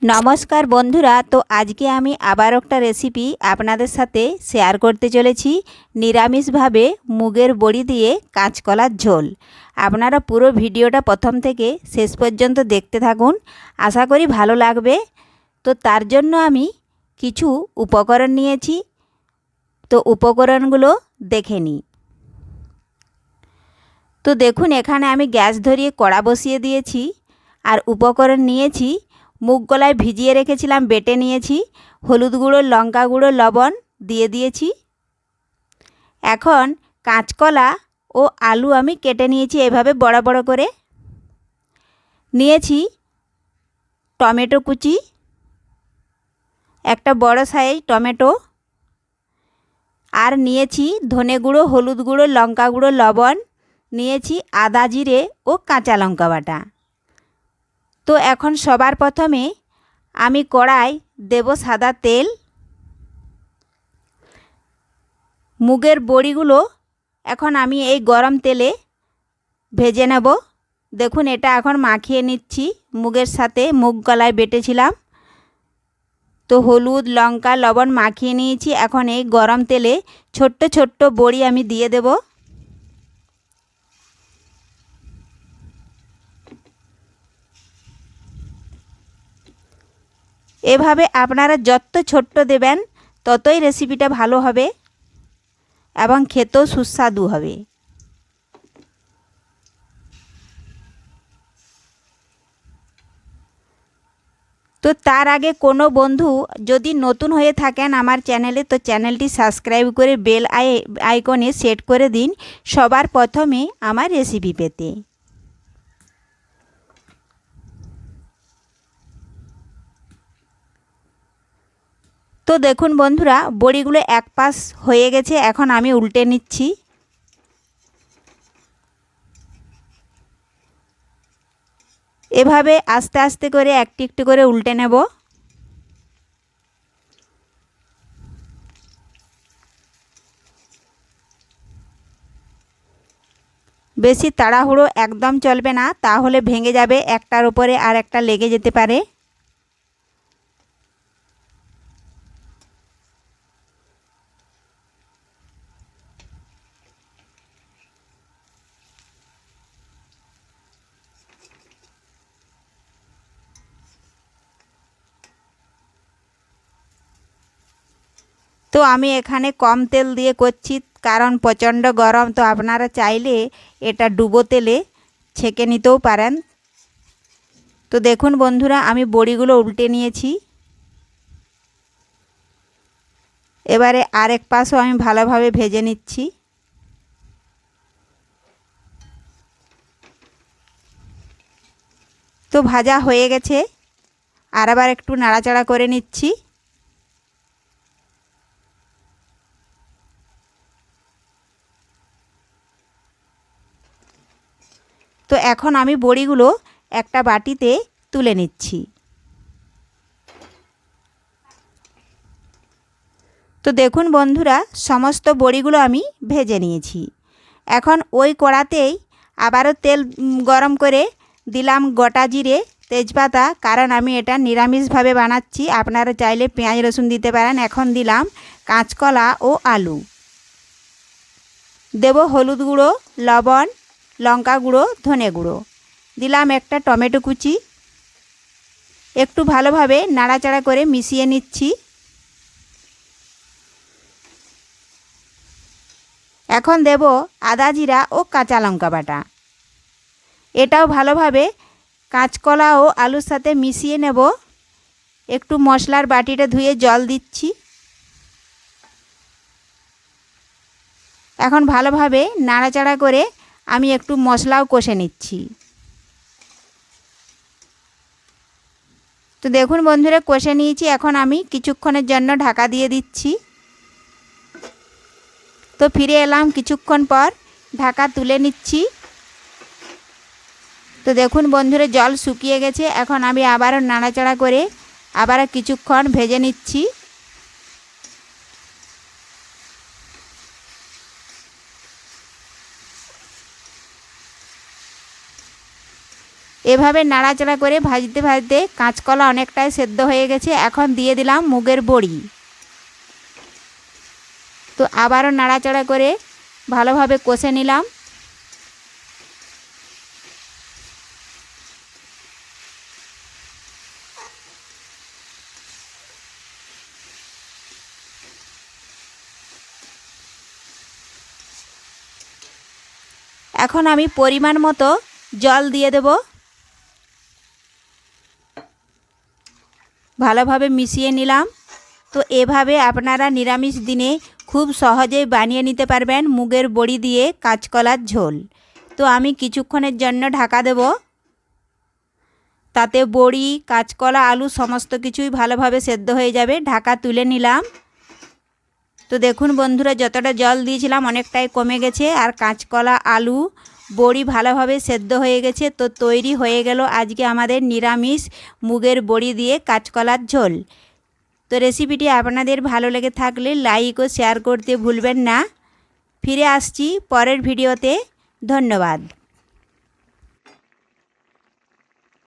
নমস্কার বন্ধুরা, তো আজকে আমি আবার একটা রেসিপি আপনাদের সাথে শেয়ার করতে চলেছি। নিরামিষভাবে মুগের বড়ি দিয়ে কাঁচকলার ঝোল। আপনারা পুরো ভিডিওটা প্রথম থেকে শেষ পর্যন্ত দেখতে থাকুন, আশা করি ভালো লাগবে। তো তার জন্য আমি কিছু উপকরণ নিয়েছি, তো উপকরণগুলো দেখে নিই। তো দেখুন, এখানে আমি গ্যাস ধরিয়ে কড়া বসিয়ে দিয়েছি আর উপকরণ নিয়েছি। মুগ কলাই ভিজিয়ে রেখেছিলাম, বেটে নিয়েছি। হলুদ গুঁড়ো, লঙ্কা গুঁড়ো, লবণ দিয়ে দিয়েছি। এখন কাঁচকলা ও আলু আমি কেটে নিয়েছি এভাবে বড় বড় করে। নিয়েছি টমেটো কুচি, একটা বড় সাইজ টমেটো। আর নিয়েছি ধনে গুঁড়ো, হলুদ গুঁড়ো, লঙ্কা গুঁড়ো, লবণ। নিয়েছি আদা, জিরে ও কাঁচা লঙ্কা বাটা। তো এখন সবার প্রথমে আমি কড়াই দেব সাদা তেল। মুগের বড়িগুলো এখন আমি এই গরম তেলে ভেজে নেব। দেখুন, এটা এখন মাখিয়ে নিচ্ছি মুগের সাথে। মুগ কলাই বেটেছিলাম, তো হলুদ, লঙ্কা, লবণ মাখিয়ে নিয়েছি। এখন এই গরম তেলে ছোট্ট ছোট্ট বড়ি আমি দিয়ে দেব। এভাবে আপনারা যত ছোট্ট দেবেন ততই রেসিপিটা ভালো হবে এবং খেতেও সুস্বাদু হবে। তো তার আগে কোনো বন্ধু যদি নতুন হয়ে থাকেন আমার চ্যানেলে, তো চ্যানেলটি সাবস্ক্রাইব করে বেল আইকনে সেট করে দিন সবার প্রথমে আমার রেসিপি পেতে। তো দেখুন বন্ধুরা, বড়িগুলো এক পাশ হয়ে গেছে, এখন আমি উল্টে নিচ্ছি। এভাবে আস্তে আস্তে করে একটু একটু করে উল্টে নেব। বেশি তাড়াহুড়ো একদম চলবে না, তাহলে ভেঙে যাবে, একটার উপরে আর একটা লেগে যেতে পারে। তো আমি এখানে কম তেল দিয়ে করছি, কারণ প্রচণ্ড গরম। তো আপনারা চাইলে এটা ডুবো তেলে ছেঁকে নিতেও পারেন। তো দেখুন বন্ধুরা, আমি বড়িগুলো উল্টে নিয়েছি। এবারে আরেক পাশও আমি ভালোভাবে ভেজে নিচ্ছি। তো ভাজা হয়ে গেছে, আর আবার একটু নাড়াচাড়া করে নিচ্ছি। তো এখন আমি বড়িগুলো একটা বাটিতে তুলে নিচ্ছি। তো দেখুন বন্ধুরা, সমস্ত বড়িগুলো আমি ভেজে নিয়েছি। এখন ওই কড়াতেই আবারও তেল গরম করে দিলাম গোটা জিরে, তেজপাতা, কারণ আমি এটা নিরামিষভাবে বানাচ্ছি। আপনারা চাইলে পেঁয়াজ রসুন দিতে পারেন। এখন দিলাম কাঁচকলা ও আলু। দেব হলুদ গুঁড়ো, লবণ, লঙ্কা গুঁড়ো, ধনে গুঁড়ো। দিলাম একটা টমেটো কুচি। একটু ভালোভাবে নাড়াচাড়া করে মিশিয়ে নিচ্ছি। এখন দেব আদা, জিরা ও কাঁচা লঙ্কা বাটা। এটাও ভালোভাবে কাঁচকলা ও আলুর সাথে মিশিয়ে নেব। একটু মশলার বাটিটা ধুয়ে জল দিচ্ছি। এখন ভালোভাবে নাড়াচাড়া করে আমি একটু মশলাও কষে নিচ্ছি। তো দেখুন বন্ধুরা, কষে নিয়েছি। এখন আমি কিছুক্ষণের জন্য ঢাকা দিয়ে দিচ্ছি। তো ফিরে এলাম কিছুক্ষণ পর, ঢাকা তুলে নিচ্ছি। তো দেখুন বন্ধুরা, জল শুকিয়ে গেছে। এখন আমি আবারও নাড়াচাড়া করে আবারও কিছুক্ষণ ভেজে নিচ্ছি। এভাবে নাড়াচাড়া করে ভাজতে ভাজতে কাঁচকলা অনেকটাই সেদ্ধ হয়ে গেছে। এখন দিয়ে দিলাম মুগের বড়ি। তো আবারও নাড়াচাড়া করে ভালোভাবে কষে নিলাম। এখন আমি পরিমাণ মতো জল দিয়ে দেব। ভালোভাবে মিশিয়ে নিলাম। তো এভাবে আপনারা নিরামিষ দিনে খুব সহজেই বানিয়ে নিতে পারবেন মুগের বড়ি দিয়ে কাঁচকলার ঝোল। তো আমি কিছুক্ষণের জন্য ঢাকা দেব। তাতে বড়ি, কাঁচকলা, আলু সমস্ত কিছুই ভালোভাবে সেদ্ধ হয়ে যাবে। ঢাকা তুলে নিলাম। তো দেখুন বন্ধুরা, যতটা জল দিয়েছিলাম অনেকটাই কমে গেছে, আর কাঁচকলা, আলু, বড়ি ভালোভাবে সেদ্ধ হয়ে গেছে। তো তৈরি হয়ে গেল আজকে আমাদের নিরামিষ মুগের বড়ি দিয়ে কাঁচকলার ঝোল। তো রেসিপিটি আপনাদের ভালো লেগে থাকলে লাইক ও শেয়ার করতে ভুলবেন না। ফিরে আসছি পরের ভিডিওতে। ধন্যবাদ।